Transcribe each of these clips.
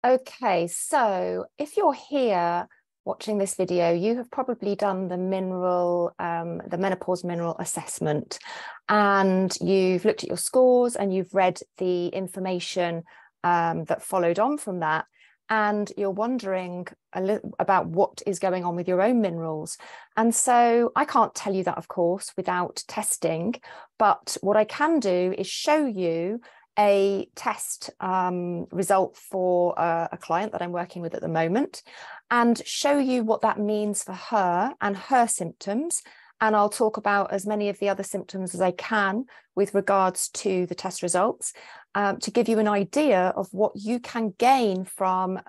Okay, so if you're here watching this video, you have probably done the the menopause mineral assessment, and you've looked at your scores and you've read the information that followed on from that. And you're wondering a little about what is going on with your own minerals. And so I can't tell you that, of course, without testing. But what I can do is show you a test result for a client that I'm working with at the moment, and show you what that means for her and her symptoms. And I'll talk about as many of the other symptoms as I can with regards to the test results, to give you an idea of what you can gain from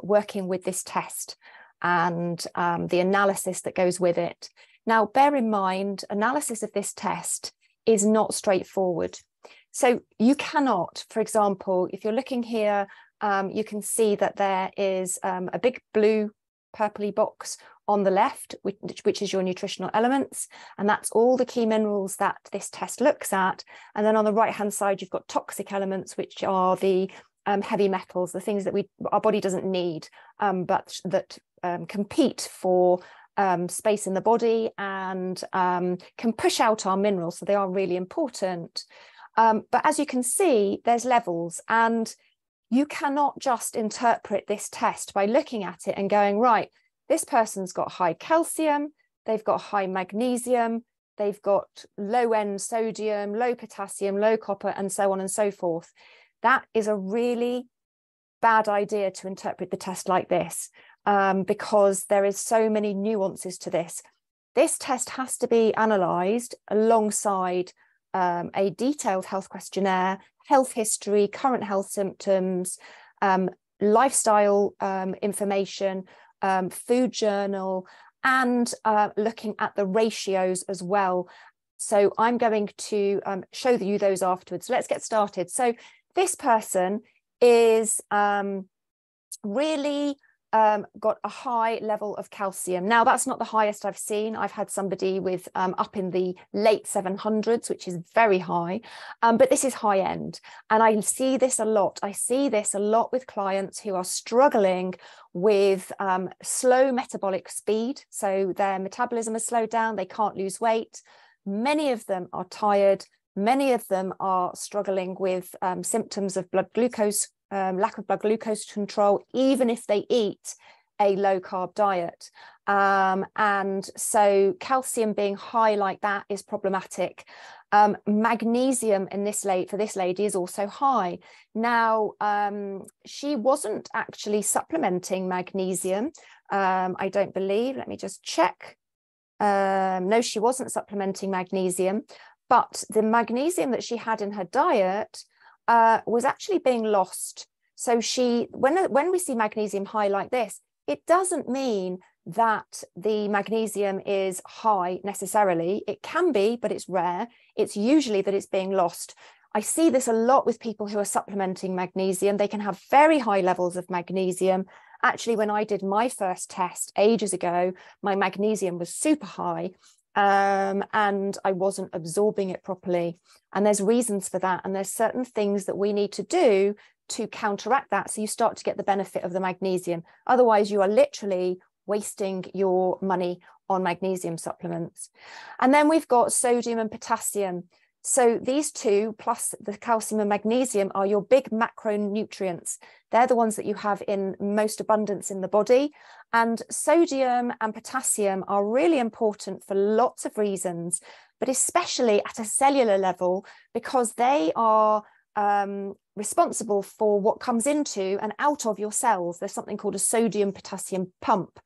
working with this test and the analysis that goes with it. Now, bear in mind, analysis of this test is not straightforward. So you cannot, for example, if you're looking here, you can see that there is a big blue purpley box on the left, which is your nutritional elements. And that's all the key minerals that this test looks at. And then on the right-hand side, you've got toxic elements, which are the heavy metals, the things that our body doesn't need, but that compete for space in the body and can push out our minerals. So they are really important. But as you can see, there's levels, and you cannot just interpret this test by looking at it and going, right, this person's got high calcium, they've got high magnesium, they've got low end sodium, low potassium, low copper, and so on and so forth. That is a really bad idea to interpret the test like this, because there is so many nuances to this. This test has to be analysed alongside a detailed health questionnaire, health history, current health symptoms, lifestyle information, food journal, and looking at the ratios as well. So I'm going to show you those afterwards. Let's get started. So this person is really got a high level of calcium. Now, that's not the highest I've seen. I've had somebody with up in the late 700s, which is very high, but this is high end. And I see this a lot. I see this a lot with clients who are struggling with slow metabolic speed. So their metabolism has slowed down. They can't lose weight. Many of them are tired. Many of them are struggling with symptoms of blood glucose, lack of blood glucose control, even if they eat a low carb diet. And so calcium being high like that is problematic. Magnesium for this lady is also high. Now, she wasn't actually supplementing magnesium. I don't believe, let me just check. No, she wasn't supplementing magnesium, but the magnesium that she had in her diet was actually being lost. So when we see magnesium high like this, it doesn't mean that the magnesium is high necessarily. It can be, but it's rare. It's usually that it's being lost. I see this a lot with people who are supplementing magnesium. They can have very high levels of magnesium. Actually, when I did my first test ages ago, my magnesium was super high. And I wasn't absorbing it properly. And there's reasons for that. And there's certain things that we need to do to counteract that, so you start to get the benefit of the magnesium. Otherwise, you are literally wasting your money on magnesium supplements. And then we've got sodium and potassium. So these two, plus the calcium and magnesium, are your big macronutrients. They're the ones that you have in most abundance in the body. And sodium and potassium are really important for lots of reasons, but especially at a cellular level, because they are responsible for what comes into and out of your cells. There's something called a sodium potassium pump.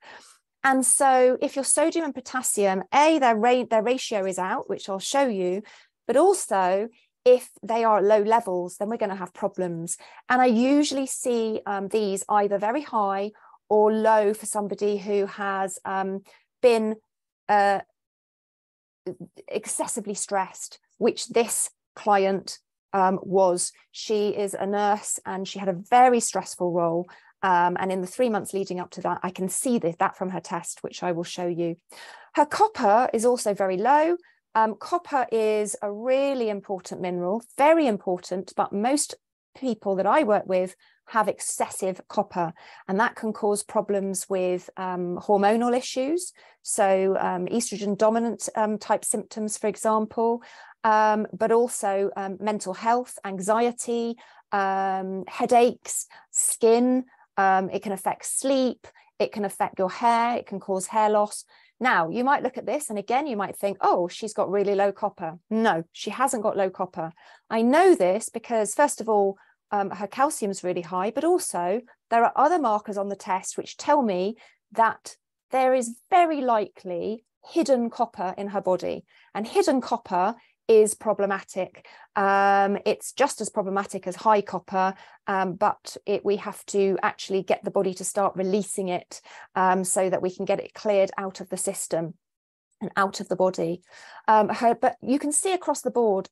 And so if your sodium and potassium, their ratio is out, which I'll show you, but also if they are at low levels, then we're going to have problems. And I usually see these either very high or low for somebody who has been excessively stressed, which this client was. She is a nurse and she had a very stressful role. And in the 3 months leading up to that, I can see that from her test, which I will show you. Her copper is also very low. Copper is a really important mineral, very important, but most people that I work with have excessive copper, and that can cause problems with hormonal issues. So estrogen dominant type symptoms, for example, but also mental health, anxiety, headaches, skin. It can affect sleep. It can affect your hair. It can cause hair loss. Now, you might look at this and again, you might think, oh, she's got really low copper. No, she hasn't got low copper. I know this because, first of all, her calcium is really high, but also there are other markers on the test which tell me that there is very likely hidden copper in her body, and hidden copper is problematic. It's just as problematic as high copper, but we have to actually get the body to start releasing it so that we can get it cleared out of the system and out of the body. But you can see across the board,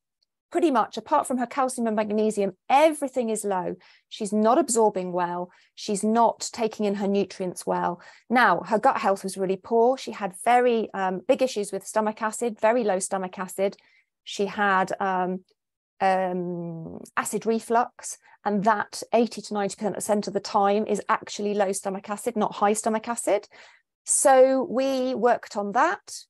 pretty much, apart from her calcium and magnesium, everything is low. She's not absorbing well. She's not taking in her nutrients well. Now, her gut health was really poor. She had very big issues with stomach acid, very low stomach acid. She had acid reflux, and that 80 to 90% of the time is actually low stomach acid, not high stomach acid. So we worked on that.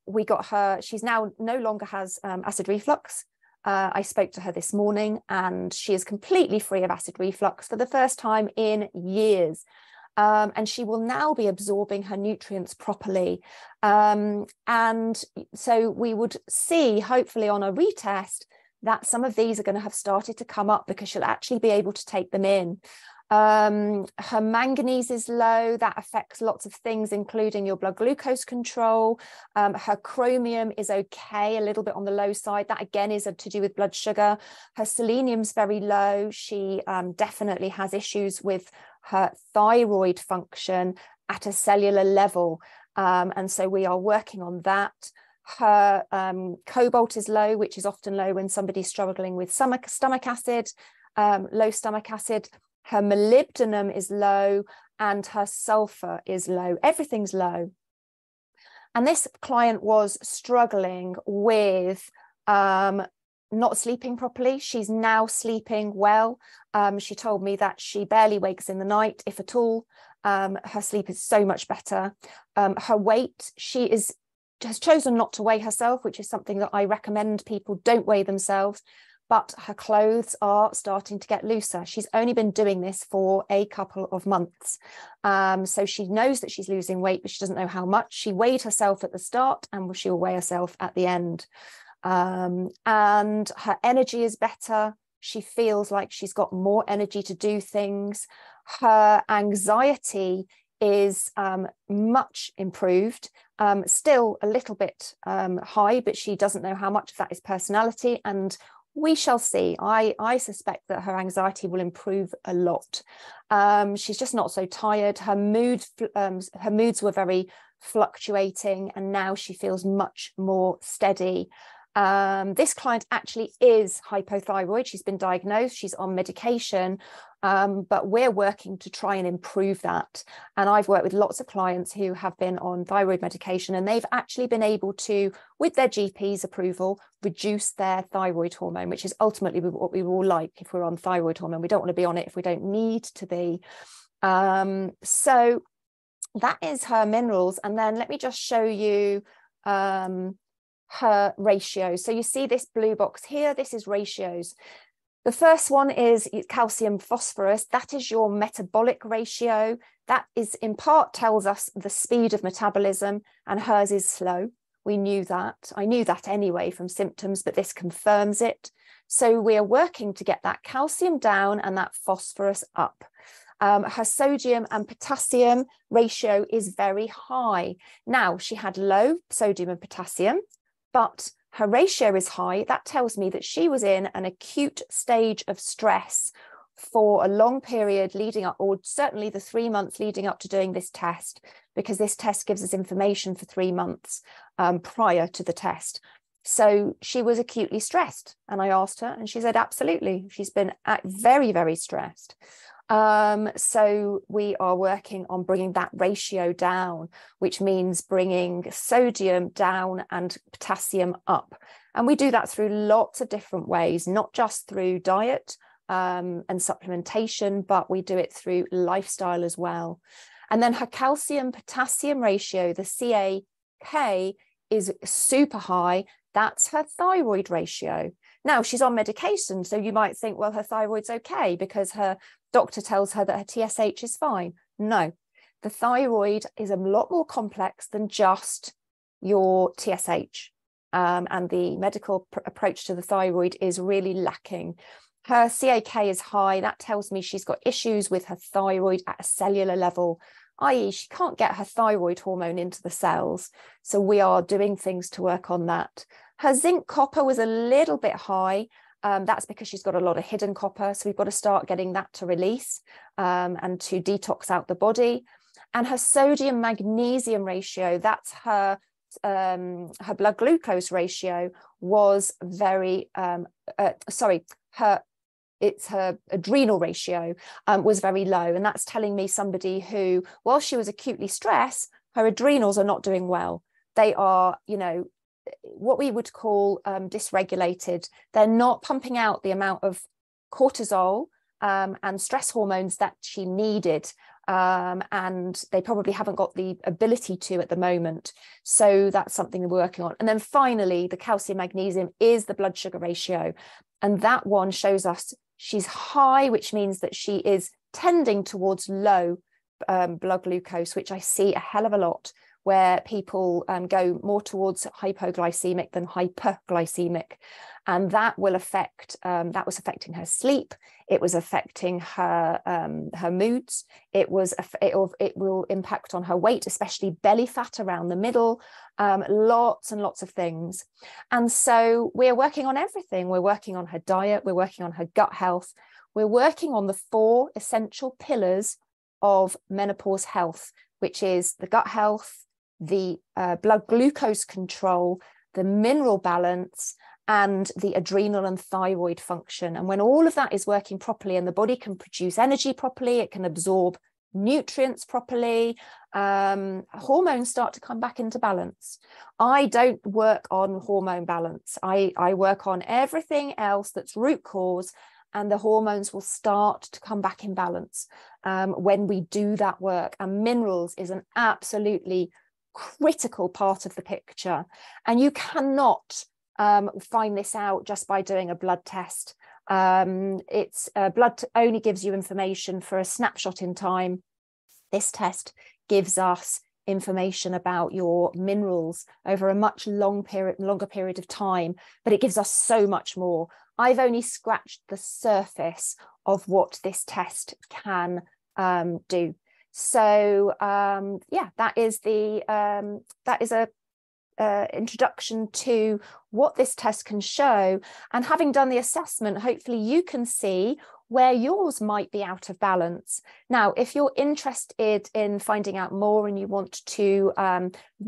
We got her, she's now no longer has acid reflux. I spoke to her this morning and she is completely free of acid reflux for the first time in years. And she will now be absorbing her nutrients properly. And so we would see, hopefully on a retest, that some of these are going to have started to come up because she'll actually be able to take them in. Her manganese is low. That affects lots of things, including your blood glucose control. Her chromium is okay, a little bit on the low side. That again is to do with blood sugar. Her selenium's very low. She definitely has issues with her thyroid function at a cellular level. And so we are working on that. Her cobalt is low, which is often low when somebody's struggling with stomach acid, low stomach acid. Her molybdenum is low and her sulfur is low. Everything's low. And this client was struggling with not sleeping properly. She's now sleeping well. She told me that she barely wakes in the night, if at all. Her sleep is so much better. Her weight, she has chosen not to weigh herself, which is something that I recommend people don't weigh themselves. But her clothes are starting to get looser. She's only been doing this for a couple of months. So she knows that she's losing weight, but she doesn't know how much. She weighed herself at the start and she will weigh herself at the end. And her energy is better. She feels like she's got more energy to do things. Her anxiety is much improved, still a little bit high, but she doesn't know how much of that is personality, and we shall see. I suspect that her anxiety will improve a lot. She's just not so tired. Her moods were very fluctuating, and now she feels much more steady. This client actually is hypothyroid. She's been diagnosed, she's on medication, but we're working to try and improve that. And I've worked with lots of clients who have been on thyroid medication, and they've actually been able to, with their GP's approval, reduce their thyroid hormone, which is ultimately what we all like if we're on thyroid hormone. We don't want to be on it if we don't need to be. So that is her minerals. And then let me just show you her ratios. So you see this blue box here, this is ratios. The first one is calcium phosphorus. That is your metabolic ratio. That is in part tells us the speed of metabolism, and hers is slow. We knew that. I knew that anyway from symptoms, but this confirms it. So we are working to get that calcium down and that phosphorus up. Her sodium and potassium ratio is very high. Now, she had low sodium and potassium, but her ratio is high. That tells me that she was in an acute stage of stress for a long period leading up, or certainly the 3 months leading up to doing this test, because this test gives us information for 3 months prior to the test. So she was acutely stressed, and I asked her and she said, absolutely. She's been very, very stressed. So we are working on bringing that ratio down, which means bringing sodium down and potassium up. And we do that through lots of different ways, not just through diet, and supplementation, but we do it through lifestyle as well. And then her calcium potassium ratio, the CAK, is super high. That's her thyroid ratio. Now she's on medication, so you might think, well, her thyroid's okay because her doctor tells her that her TSH is fine. No, the thyroid is a lot more complex than just your TSH. And the medical approach to the thyroid is really lacking. Her CAK is high. That tells me she's got issues with her thyroid at a cellular level, i.e. she can't get her thyroid hormone into the cells. So we are doing things to work on that. Her zinc copper was a little bit high. That's because she's got a lot of hidden copper. So we've got to start getting that to release and to detox out the body. And her sodium magnesium ratio, that's her blood glucose ratio, was very, her adrenal ratio was very low. And that's telling me somebody who, while she was acutely stressed, her adrenals are not doing well. They are, you know, what we would call dysregulated. They're not pumping out the amount of cortisol and stress hormones that she needed. And they probably haven't got the ability to at the moment. So that's something we're working on. And then finally, the calcium magnesium is the blood sugar ratio. And that one shows us she's high, which means that she is tending towards low blood glucose, which I see a hell of a lot, where people go more towards hypoglycemic than hyperglycemic. And that will affect, that was affecting her sleep. It was affecting her moods. It will impact on her weight, especially belly fat around the middle, lots and lots of things. And so we're working on everything. We're working on her diet. We're working on her gut health. We're working on the 4 essential pillars of menopause health, which is the gut health, the blood glucose control, the mineral balance, and the adrenal and thyroid function. And when all of that is working properly and the body can produce energy properly, it can absorb nutrients properly, hormones start to come back into balance. I don't work on hormone balance. I work on everything else that's root cause, and the hormones will start to come back in balance when we do that work. And minerals is an absolutely critical part of the picture. And you cannot find this out just by doing a blood test. Blood only gives you information for a snapshot in time. This test gives us information about your minerals over a much longer period of time, but it gives us so much more. I've only scratched the surface of what this test can do. So yeah, that is a introduction to what this test can show. And having done the assessment, hopefully you can see where yours might be out of balance. Now, if you're interested in finding out more and you want to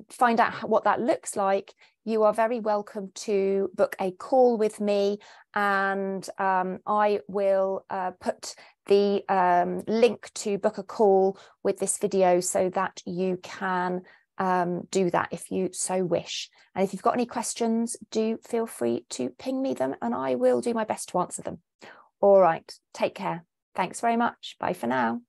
find out what that looks like, you are very welcome to book a call with me, and I will put the link to book a call with this video so that you can do that if you so wish. And if you've got any questions, do feel free to ping me them and I will do my best to answer them. All right, take care. Thanks very much. Bye for now.